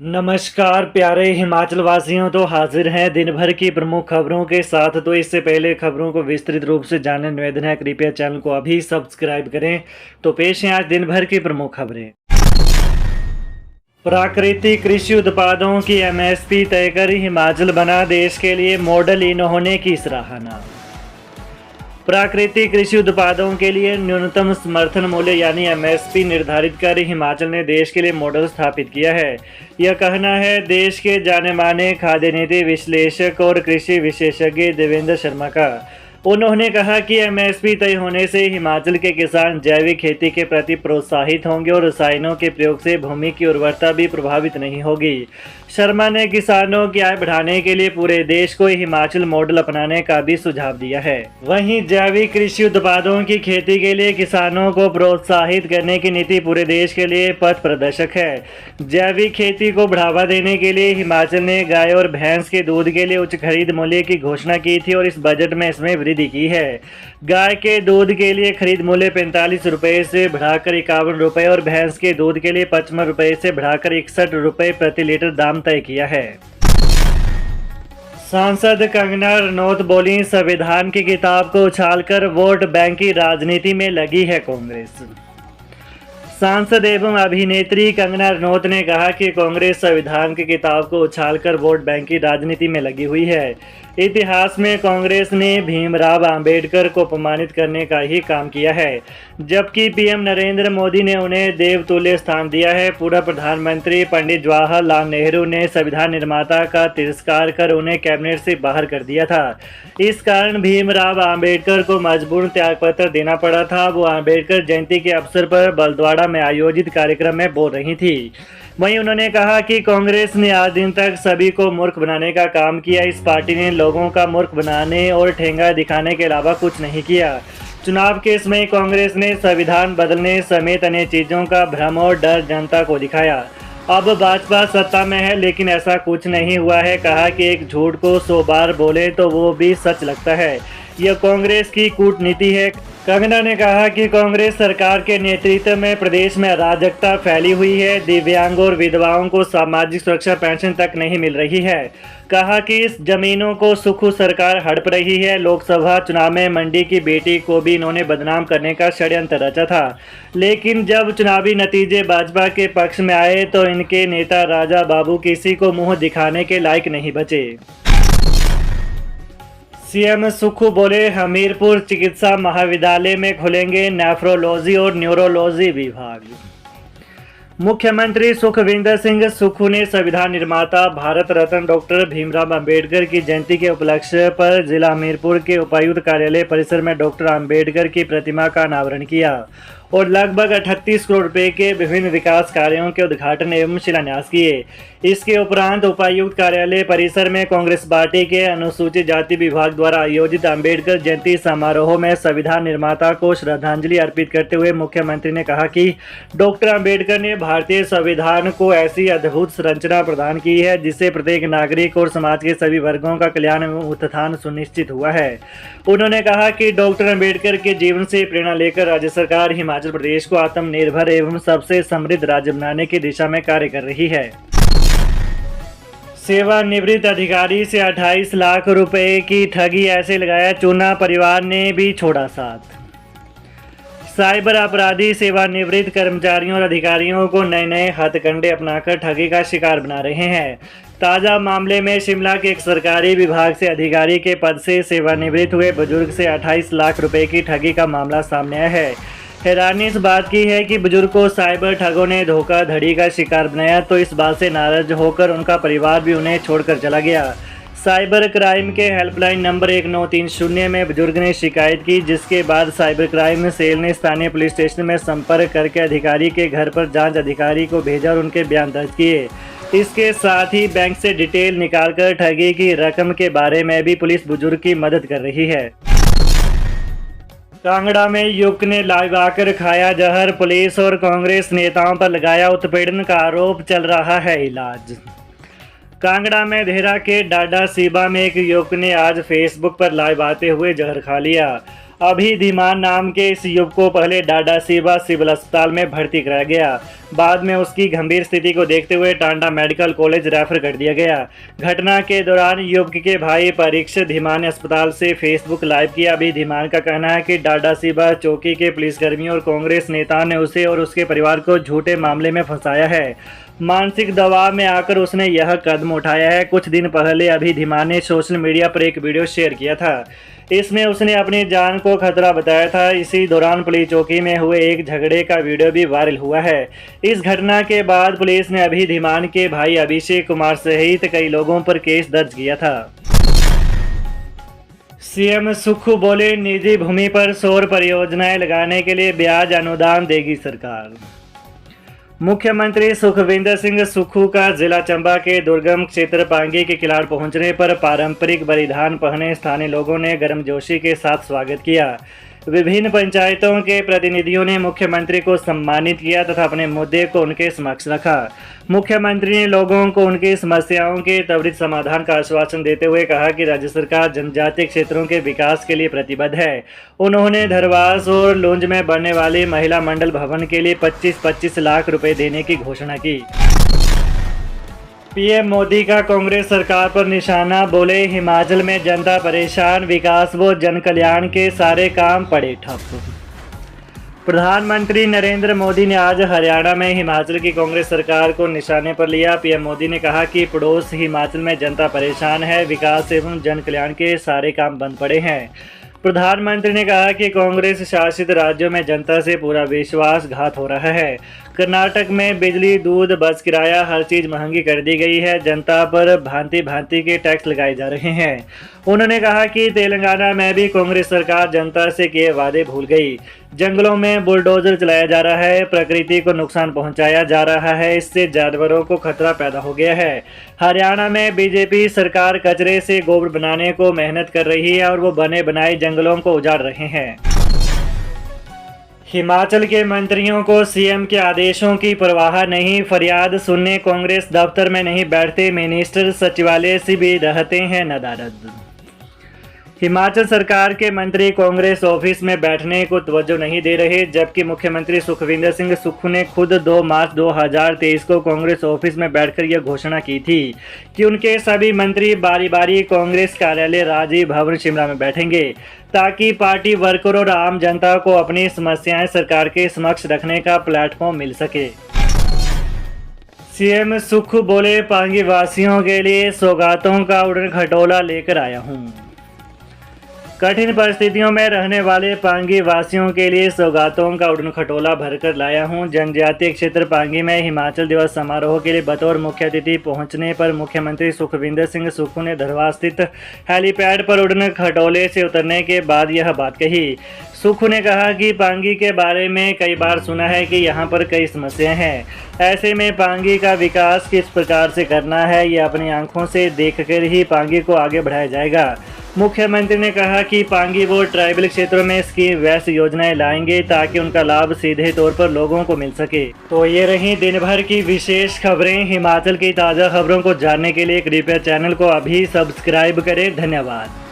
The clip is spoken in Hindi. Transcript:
नमस्कार प्यारे हिमाचल वासियों, तो हाजिर हैं दिन भर की प्रमुख खबरों के साथ। तो इससे पहले खबरों को विस्तृत रूप से जानने निवेदन है, कृपया चैनल को अभी सब्सक्राइब करें। तो पेश हैं आज दिन भर की प्रमुख खबरें। प्राकृतिक कृषि उत्पादों की एमएसपी तय कर हिमाचल बना देश के लिए मॉडल, इन्होंने की सराहना। प्राकृतिक कृषि उत्पादों के लिए न्यूनतम समर्थन मूल्य यानी एमएसपी निर्धारित कर हिमाचल ने देश के लिए मॉडल स्थापित किया है। यह कहना है देश के जाने माने खाद्य नीति विश्लेषक और कृषि विशेषज्ञ देवेंद्र शर्मा का। उन्होंने कहा कि एमएसपी तय होने से हिमाचल के किसान जैविक खेती के प्रति प्रोत्साहित होंगे और रसायनों के प्रयोग से भूमि की उर्वरता भी प्रभावित नहीं होगी। शर्मा ने किसानों की आय बढ़ाने के लिए पूरे देश को हिमाचल मॉडल अपनाने का भी सुझाव दिया है। वहीं जैविक कृषि उत्पादों की खेती के लिए किसानों को प्रोत्साहित करने की नीति पूरे देश के लिए पथ प्रदर्शक है। जैविक खेती को बढ़ावा देने के लिए हिमाचल ने गाय और भैंस के दूध के लिए उच्च खरीद मूल्य की घोषणा की थी और इस बजट में इसमें वृद्धि की है। गाय के दूध के लिए खरीद मूल्य 45 रुपये से बढ़ाकर 51 रुपये और भैंस के दूध के लिए 55 रुपये से बढ़ाकर 61 रुपये प्रति लीटर दाम तय किया है। सांसद कंगना रनौत बोली, संविधान की किताब को उछालकर वोट बैंक की राजनीति में लगी है कांग्रेस। सांसद एवं अभिनेत्री कंगना रनौत ने कहा कि कांग्रेस संविधान की किताब को उछालकर वोट बैंक की राजनीति में लगी हुई है। इतिहास में कांग्रेस ने भीमराव अंबेडकर को अपमानित करने का ही काम किया है, जबकि पीएम नरेंद्र मोदी ने उन्हें देवतुल्य स्थान दिया है। पूर्व प्रधानमंत्री पंडित जवाहरलाल नेहरू ने संविधान निर्माता का तिरस्कार कर उन्हें कैबिनेट से बाहर कर दिया था। इस कारण भीमराव अंबेडकर को मजबूरन त्यागपत्र देना पड़ा था। वो अंबेडकर जयंती के अवसर पर बलद्वाड़ा में आयोजित कार्यक्रम में बोल रही थी। वहीं उन्होंने कहा कि कांग्रेस ने आज दिन तक सभी को मूर्ख बनाने का काम किया। इस पार्टी ने लोगों का मूर्ख बनाने और ठेंगा दिखाने के अलावा कुछ नहीं किया। चुनाव के समय कांग्रेस ने संविधान बदलने समेत अन्य चीजों का भ्रम और डर जनता को दिखाया। अब भाजपा सत्ता में है लेकिन ऐसा कुछ नहीं हुआ है। कहा कि एक झूठ को 100 बार बोले तो वो भी सच लगता है। यह कांग्रेस की कूटनीति है। कंगना ने कहा कि कांग्रेस सरकार के नेतृत्व में प्रदेश में अराजकता फैली हुई है। दिव्यांग और विधवाओं को सामाजिक सुरक्षा पेंशन तक नहीं मिल रही है। कहा कि इस जमीनों को सुखू सरकार हड़प रही है। लोकसभा चुनाव में मंडी की बेटी को भी इन्होंने बदनाम करने का षड्यंत्र रचा था, लेकिन जब चुनावी नतीजे भाजपा के पक्ष में आए तो इनके नेता राजा बाबू किसी को मुंह दिखाने के लायक नहीं बचे। सीएम सुक्खू बोले, हमीरपुर चिकित्सा महाविद्यालय में खुलेंगे नेफ्रोलॉजी और न्यूरोलॉजी विभाग। मुख्यमंत्री सुखविंदर सिंह सुक्खू ने संविधान निर्माता भारत रत्न डॉक्टर भीमराव अंबेडकर की जयंती के उपलक्ष्य पर जिला हमीरपुर के उपायुक्त कार्यालय परिसर में डॉक्टर अंबेडकर की प्रतिमा का अनावरण किया और लगभग 38 करोड़ रुपए के विभिन्न विकास कार्यों के उद्घाटन एवं शिलान्यास किए। इसके उपरांत उपायुक्त कार्यालय परिसर में कांग्रेस पार्टी के अनुसूचित जाति विभाग द्वारा आयोजित अंबेडकर जयंती समारोह में संविधान निर्माता को श्रद्धांजलि अर्पित करते हुए मुख्यमंत्री ने कहा कि डॉक्टर अंबेडकर ने भारतीय संविधान को ऐसी अद्भुत संरचना प्रदान की है जिससे प्रत्येक नागरिक और समाज के सभी वर्गों का कल्याण एवं उत्थान सुनिश्चित हुआ है। उन्होंने कहा कि डॉक्टर अंबेडकर के जीवन से प्रेरणा लेकर राज्य सरकार हिमाचल प्रदेश को आत्मनिर्भर एवं सबसे समृद्ध राज्य बनाने की दिशा में कार्य कर रही है। सेवानिवृत्त अधिकारी से 28 लाख रुपए की ठगी, ऐसे लगाया चूना, परिवार ने भी छोड़ा साथ। साइबर अपराधी सेवानिवृत्त कर्मचारियों और अधिकारियों को नए नए हथकंडे अपनाकर ठगी का शिकार बना रहे हैं। ताज़ा मामले में शिमला के एक सरकारी विभाग से अधिकारी के पद से सेवानिवृत्त हुए बुजुर्ग से 28 लाख रुपए की ठगी का मामला सामने आया है। हैरानी इस बात की है कि बुजुर्ग को साइबर ठगों ने धोखाधड़ी का शिकार बनाया तो इस बात से नाराज होकर उनका परिवार भी उन्हें छोड़कर चला गया। साइबर क्राइम के हेल्पलाइन नंबर 1930 में बुजुर्ग ने शिकायत की, जिसके बाद साइबर क्राइम सेल ने स्थानीय पुलिस स्टेशन में संपर्क करके अधिकारी के घर पर जांच अधिकारी को भेजा और उनके बयान दर्ज किए। इसके साथ ही बैंक से डिटेल निकालकर ठगी की रकम के बारे में भी पुलिस बुजुर्ग की मदद कर रही है। कांगड़ा में युवक ने लाइव आकर खाया जहर, पुलिस और कांग्रेस नेताओं पर लगाया उत्पीड़न का आरोप, चल रहा है इलाज। कांगड़ा में देहरा के डाडा सीबा में एक युवक ने आज फेसबुक पर लाइव आते हुए जहर खा लिया। अभिधीमान नाम के इस युवक को पहले डाडासीबा सिविल अस्पताल में भर्ती कराया गया। बाद में उसकी गंभीर स्थिति को देखते हुए टांडा मेडिकल कॉलेज रेफर कर दिया गया। घटना के दौरान युवक के भाई परीक्षित धीमान ने अस्पताल से फेसबुक लाइव किया। अभिधीमान का कहना है कि डाडासीबा चौकी के पुलिसकर्मियों और कांग्रेस नेताओं ने उसे और उसके परिवार को झूठे मामले में फंसाया है। मानसिक दबाव में आकर उसने यह कदम उठाया है। कुछ दिन पहले अभिधीमान ने सोशल मीडिया पर एक वीडियो शेयर किया था। इसमें उसने अपनी जान को खतरा बताया था। इसी दौरान पुलिस चौकी में हुए एक झगड़े का वीडियो भी वायरल हुआ है। इस घटना के बाद पुलिस ने अभिधीमान के भाई अभिषेक कुमार सहित कई लोगों पर केस दर्ज किया था। सीएम सुक्खू बोले, निजी भूमि पर सौर परियोजनाएं लगाने के लिए ब्याज अनुदान देगी सरकार। मुख्यमंत्री सुखविंदर सिंह सुक्खू का जिला चंबा के दुर्गम क्षेत्र पांगी के किलाड़ पहुंचने पर पारंपरिक परिधान पहने स्थानीय लोगों ने गर्मजोशी के साथ स्वागत किया। विभिन्न पंचायतों के प्रतिनिधियों ने मुख्यमंत्री को सम्मानित किया तथा अपने मुद्दे को उनके समक्ष रखा। मुख्यमंत्री ने लोगों को उनकी समस्याओं के त्वरित समाधान का आश्वासन देते हुए कहा कि राज्य सरकार जनजातीय क्षेत्रों के विकास के लिए प्रतिबद्ध है। उन्होंने धरवास और लुंज में बनने वाले महिला मंडल भवन के लिए 25-25 लाख रुपए देने की घोषणा की। पीएम मोदी का कांग्रेस सरकार पर निशाना, बोले हिमाचल में जनता परेशान, विकास व जन कल्याण के सारे काम पड़े ठप। प्रधानमंत्री नरेंद्र मोदी ने आज हरियाणा में हिमाचल की कांग्रेस सरकार को निशाने पर लिया। पीएम मोदी ने कहा कि पड़ोस हिमाचल में जनता परेशान है, विकास एवं जन कल्याण के सारे काम बंद पड़े हैं। प्रधानमंत्री ने कहा कि कांग्रेस शासित राज्यों में जनता से पूरा विश्वासघात हो रहा है। कर्नाटक में बिजली, दूध, बस किराया हर चीज़ महंगी कर दी गई है। जनता पर भांति भांति के टैक्स लगाए जा रहे हैं। उन्होंने कहा कि तेलंगाना में भी कांग्रेस सरकार जनता से किए वादे भूल गई। जंगलों में बुलडोजर चलाया जा रहा है, प्रकृति को नुकसान पहुंचाया जा रहा है, इससे जानवरों को खतरा पैदा हो गया है। हरियाणा में बीजेपी सरकार कचरे से गोबर बनाने को मेहनत कर रही है और वो बने बनाए जंगलों को उजाड़ रहे हैं। हिमाचल के मंत्रियों को सीएम के आदेशों की परवाह नहीं, फरियाद सुनने कांग्रेस दफ्तर में नहीं बैठते, मिनिस्टर सचिवालय से भी रहते हैं नदारद। हिमाचल सरकार के मंत्री कांग्रेस ऑफिस में बैठने को तवज्जो नहीं दे रहे, जबकि मुख्यमंत्री सुखविंदर सिंह सुक्खू ने खुद 2 मार्च 2023 को कांग्रेस ऑफिस में बैठकर यह घोषणा की थी कि उनके सभी मंत्री बारी बारी कांग्रेस कार्यालय राजीव भवन शिमला में बैठेंगे ताकि पार्टी वर्कर और आम जनता को अपनी समस्याएं सरकार के समक्ष रखने का प्लेटफॉर्म मिल सके। सीएम सुक्खू बोले, पांगी वासियों के लिए सौगातों का उड़न खटोला लेकर आया हूं। कठिन परिस्थितियों में रहने वाले पांगी वासियों के लिए सौगातों का उड़न खटोला भरकर लाया हूं। जनजातीय क्षेत्र पांगी में हिमाचल दिवस समारोह के लिए बतौर मुख्य अतिथि पहुंचने पर मुख्यमंत्री सुखविंदर सिंह सुक्खू ने धरवास स्थित हेलीपैड पर उड़न खटोले से उतरने के बाद यह बात कही। सुक्खू ने कहा कि पांगी के बारे में कई बार सुना है कि यहाँ पर कई समस्याएं हैं, ऐसे में पांगी का विकास किस प्रकार से करना है ये अपनी आंखों से देखकर ही पांगी को आगे बढ़ाया जाएगा। मुख्यमंत्री ने कहा कि पांगी व ट्राइबल क्षेत्रों में स्कीम वैसे योजनाएं लाएंगे ताकि उनका लाभ सीधे तौर पर लोगों को मिल सके। तो ये रही दिन भर की विशेष खबरें। हिमाचल की ताज़ा खबरों को जानने के लिए कृपया चैनल को अभी सब्सक्राइब करें। धन्यवाद।